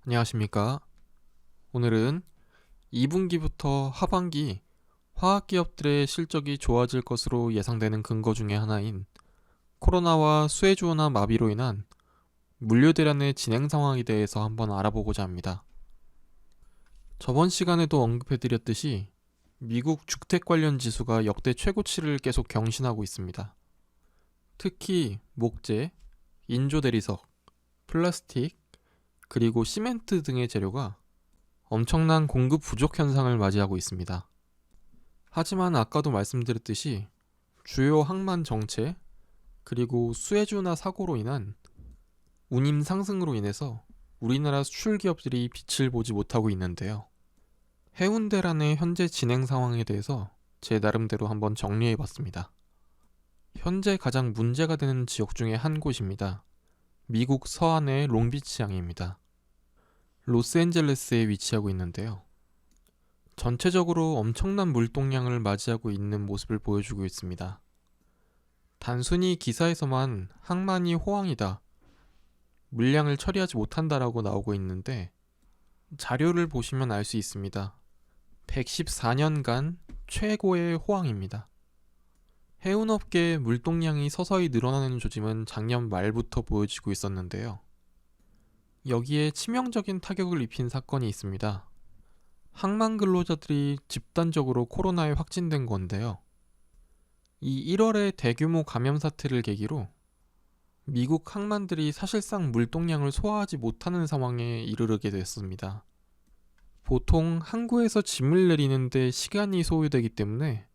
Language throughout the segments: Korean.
안녕하십니까. 오늘은 2분기부터 하반기 화학기업들의 실적이 좋아질 것으로 예상되는 근거 중에 하나인 코로나와 수혜주원화 마비로 인한 물류 대란의 진행 상황에 대해서 한번 알아보고자 합니다. 저번 시간에도 언급해드렸듯이 미국 주택 관련 지수가 역대 최고치를 계속 경신하고 있습니다. 특히 목재, 인조대리석, 플라스틱, 그리고 시멘트 등의 재료가 엄청난 공급 부족 현상을 맞이하고 있습니다. 하지만 아까도 말씀드렸듯이 주요 항만 정체 그리고 수혜주나 사고로 인한 운임 상승으로 인해서 우리나라 수출 기업들이 빛을 보지 못하고 있는데요. 해운대란의 현재 진행 상황에 대해서 제 나름대로 한번 정리해 봤습니다. 현재 가장 문제가 되는 지역 중에 한 곳입니다. 미국 서안의 롱비치항입니다. 로스앤젤레스에 위치하고 있는데요. 전체적으로 엄청난 물동량을 맞이하고 있는 모습을 보여주고 있습니다. 단순히 기사에서만 항만이 호황이다, 물량을 처리하지 못한다라고 나오고 있는데 자료를 보시면 알 수 있습니다. 114년간 최고의 호황입니다. 해운업계의 물동량이 서서히 늘어나는 조짐은 작년 말부터 보여지고 있었는데요. 여기에 치명적인 타격을 입힌 사건이 있습니다. 항만 근로자들이 집단적으로 코로나에 확진된 건데요. 이 1월의 대규모 감염 사태를 계기로 미국 항만들이 사실상 물동량을 소화하지 못하는 상황에 이르게 됐습니다. 보통 항구에서 짐을 내리는데 시간이 소요되기 때문에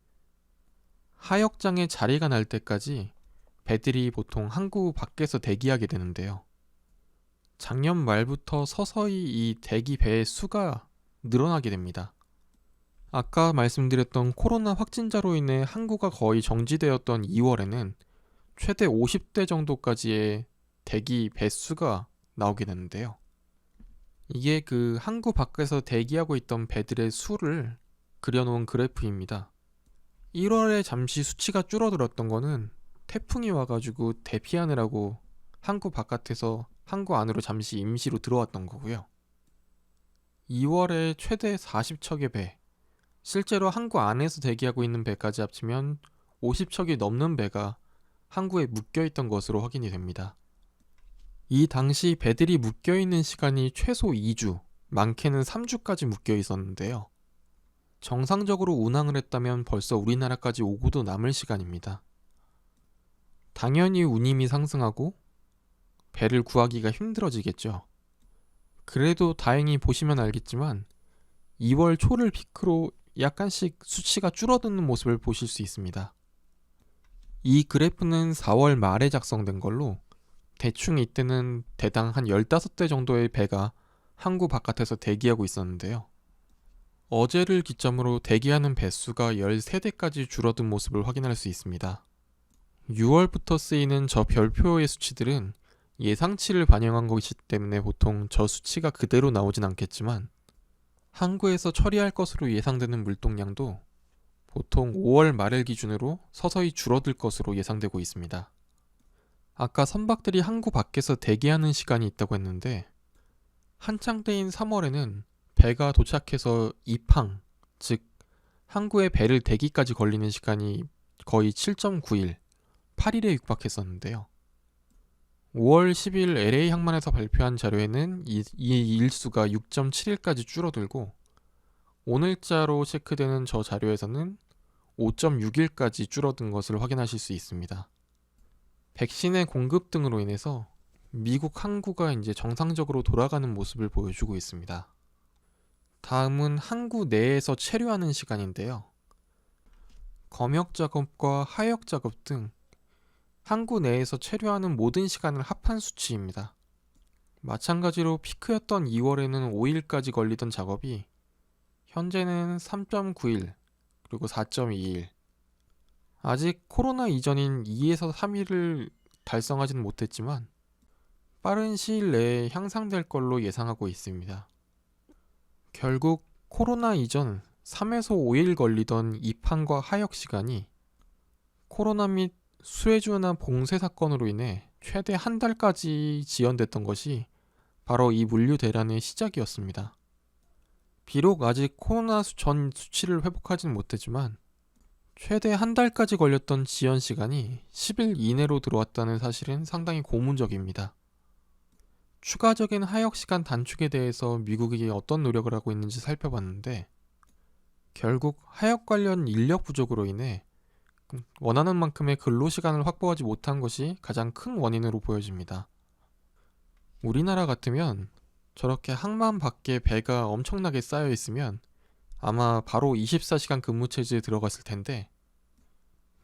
하역장에 자리가 날 때까지 배들이 보통 항구 밖에서 대기하게 되는데요. 작년 말부터 서서히 이 대기 배의 수가 늘어나게 됩니다. 아까 말씀드렸던 코로나 확진자로 인해 항구가 거의 정지되었던 2월에는 최대 50대 정도까지의 대기 배수가 나오게 되는데요. 이게 그 항구 밖에서 대기하고 있던 배들의 수를 그려놓은 그래프입니다. 1월에 잠시 수치가 줄어들었던 거는 태풍이 와가지고 대피하느라고 항구 바깥에서 항구 안으로 잠시 임시로 들어왔던 거고요. 2월에 최대 40척의 배, 실제로 항구 안에서 대기하고 있는 배까지 합치면 50척이 넘는 배가 항구에 묶여있던 것으로 확인이 됩니다. 이 당시 배들이 묶여있는 시간이 최소 2주, 많게는 3주까지 묶여있었는데요. 정상적으로 운항을 했다면 벌써 우리나라까지 오고도 남을 시간입니다. 당연히 운임이 상승하고 배를 구하기가 힘들어지겠죠. 그래도 다행히 보시면 알겠지만 2월 초를 피크로 약간씩 수치가 줄어드는 모습을 보실 수 있습니다. 이 그래프는 4월 말에 작성된 걸로 대충 이때는 대당 한 15대 정도의 배가 항구 바깥에서 대기하고 있었는데요. 어제를 기점으로 대기하는 배수가 13대까지 줄어든 모습을 확인할 수 있습니다. 6월부터 쓰이는 저 별표의 수치들은 예상치를 반영한 것이기 때문에 보통 저 수치가 그대로 나오진 않겠지만 항구에서 처리할 것으로 예상되는 물동량도 보통 5월 말을 기준으로 서서히 줄어들 것으로 예상되고 있습니다. 아까 선박들이 항구 밖에서 대기하는 시간이 있다고 했는데 한창 때인 3월에는 배가 도착해서 입항, 즉 항구에 배를 대기까지 걸리는 시간이 거의 7.9일, 8일에 육박했었는데요. 5월 10일 LA 항만에서 발표한 자료에는 이 일수가 6.7일까지 줄어들고 오늘자로 체크되는 저 자료에서는 5.6일까지 줄어든 것을 확인하실 수 있습니다. 백신의 공급 등으로 인해서 미국 항구가 이제 정상적으로 돌아가는 모습을 보여주고 있습니다. 다음은 항구 내에서 체류하는 시간인데요. 검역 작업과 하역 작업 등 항구 내에서 체류하는 모든 시간을 합한 수치입니다. 마찬가지로 피크였던 2월에는 5일까지 걸리던 작업이 현재는 3.9일 그리고 4.2일, 아직 코로나 이전인 2에서 3일을 달성하지는 못했지만 빠른 시일 내에 향상될 걸로 예상하고 있습니다. 결국 코로나 이전 3에서 5일 걸리던 입항과 하역 시간이 코로나 및 수혜주나 봉쇄 사건으로 인해 최대 한 달까지 지연됐던 것이 바로 이 물류 대란의 시작이었습니다. 비록 아직 코로나 전 수치를 회복하진 못했지만 최대 한 달까지 걸렸던 지연 시간이 10일 이내로 들어왔다는 사실은 상당히 고무적입니다. 추가적인 하역 시간 단축에 대해서 미국이 어떤 노력을 하고 있는지 살펴봤는데 결국 하역 관련 인력 부족으로 인해 원하는 만큼의 근로시간을 확보하지 못한 것이 가장 큰 원인으로 보여집니다. 우리나라 같으면 저렇게 항만 밖에 배가 엄청나게 쌓여 있으면 아마 바로 24시간 근무 체제에 들어갔을 텐데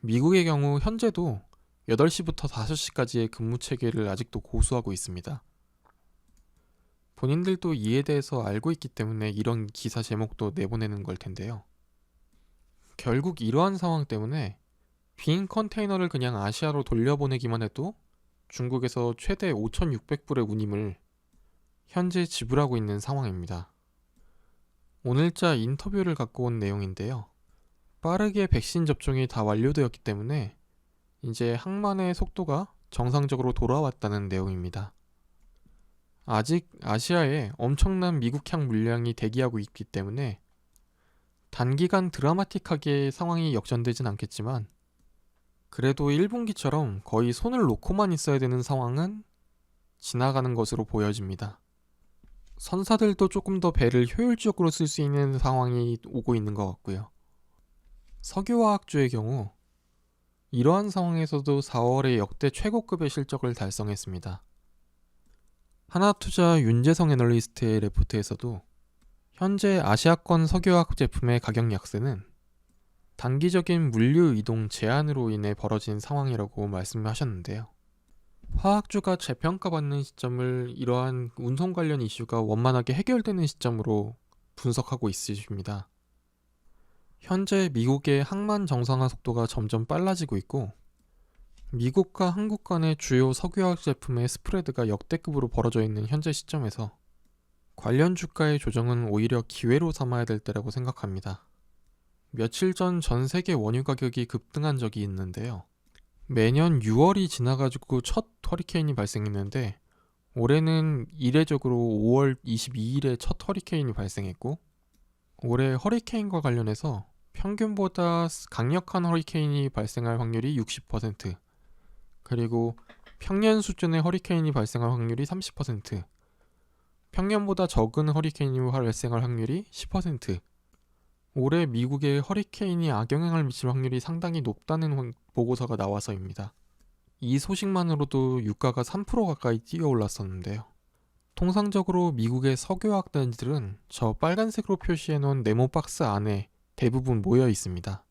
미국의 경우 현재도 8시부터 5시까지의 근무 체계를 아직도 고수하고 있습니다. 본인들도 이에 대해서 알고 있기 때문에 이런 기사 제목도 내보내는 걸 텐데요. 결국 이러한 상황 때문에 빈 컨테이너를 그냥 아시아로 돌려보내기만 해도 중국에서 최대 5,600불의 운임을 현재 지불하고 있는 상황입니다. 오늘자 인터뷰를 갖고 온 내용인데요. 빠르게 백신 접종이 다 완료되었기 때문에 이제 항만의 속도가 정상적으로 돌아왔다는 내용입니다. 아직 아시아에 엄청난 미국향 물량이 대기하고 있기 때문에 단기간 드라마틱하게 상황이 역전되진 않겠지만 그래도 1분기처럼 거의 손을 놓고만 있어야 되는 상황은 지나가는 것으로 보여집니다. 선사들도 조금 더 배를 효율적으로 쓸 수 있는 상황이 오고 있는 것 같고요. 석유화학주의 경우 이러한 상황에서도 4월에 역대 최고급의 실적을 달성했습니다. 하나투자 윤재성 애널리스트의 레포트에서도 현재 아시아권 석유화학 제품의 가격 약세는 단기적인 물류 이동 제한으로 인해 벌어진 상황이라고 말씀하셨는데요. 화학주가 재평가받는 시점을 이러한 운송 관련 이슈가 원만하게 해결되는 시점으로 분석하고 있으십니다. 현재 미국의 항만 정상화 속도가 점점 빨라지고 있고 미국과 한국 간의 주요 석유화학 제품의 스프레드가 역대급으로 벌어져 있는 현재 시점에서 관련 주가의 조정은 오히려 기회로 삼아야 될 때라고 생각합니다. 며칠 전 전 세계 원유 가격이 급등한 적이 있는데요. 매년 6월이 지나가지고 첫 허리케인이 발생했는데 올해는 이례적으로 5월 22일에 첫 허리케인이 발생했고 올해 허리케인과 관련해서 평균보다 강력한 허리케인이 발생할 확률이 60%, 그리고 평년 수준의 허리케인이 발생할 확률이 30%, 평년보다 적은 허리케인이 발생할 확률이 10%, 올해 미국의 허리케인이 악영향을 미칠 확률이 상당히 높다는 보고서가 나와서입니다. 이 소식만으로도 유가가 3% 가까이 뛰어올랐었는데요. 통상적으로 미국의 석유화학 단지들은 저 빨간색으로 표시해놓은 네모 박스 안에 대부분 모여 있습니다.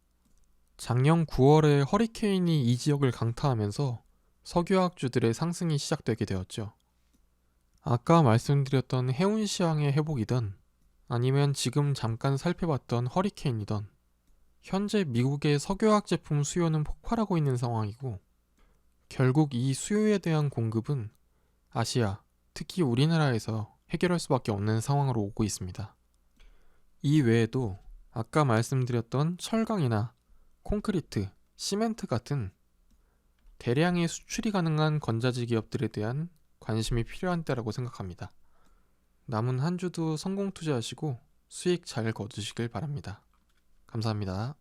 작년 9월에 허리케인이 이 지역을 강타하면서 석유화학주들의 상승이 시작되게 되었죠. 아까 말씀드렸던 해운시황의 회복이든 아니면 지금 잠깐 살펴봤던 허리케인이든 현재 미국의 석유화학 제품 수요는 폭발하고 있는 상황이고 결국 이 수요에 대한 공급은 아시아, 특히 우리나라에서 해결할 수밖에 없는 상황으로 오고 있습니다. 이 외에도 아까 말씀드렸던 철강이나 콘크리트, 시멘트 같은 대량의 수출이 가능한 건자재 기업들에 대한 관심이 필요한 때라고 생각합니다. 남은 한 주도 성공 투자하시고 수익 잘 거두시길 바랍니다. 감사합니다.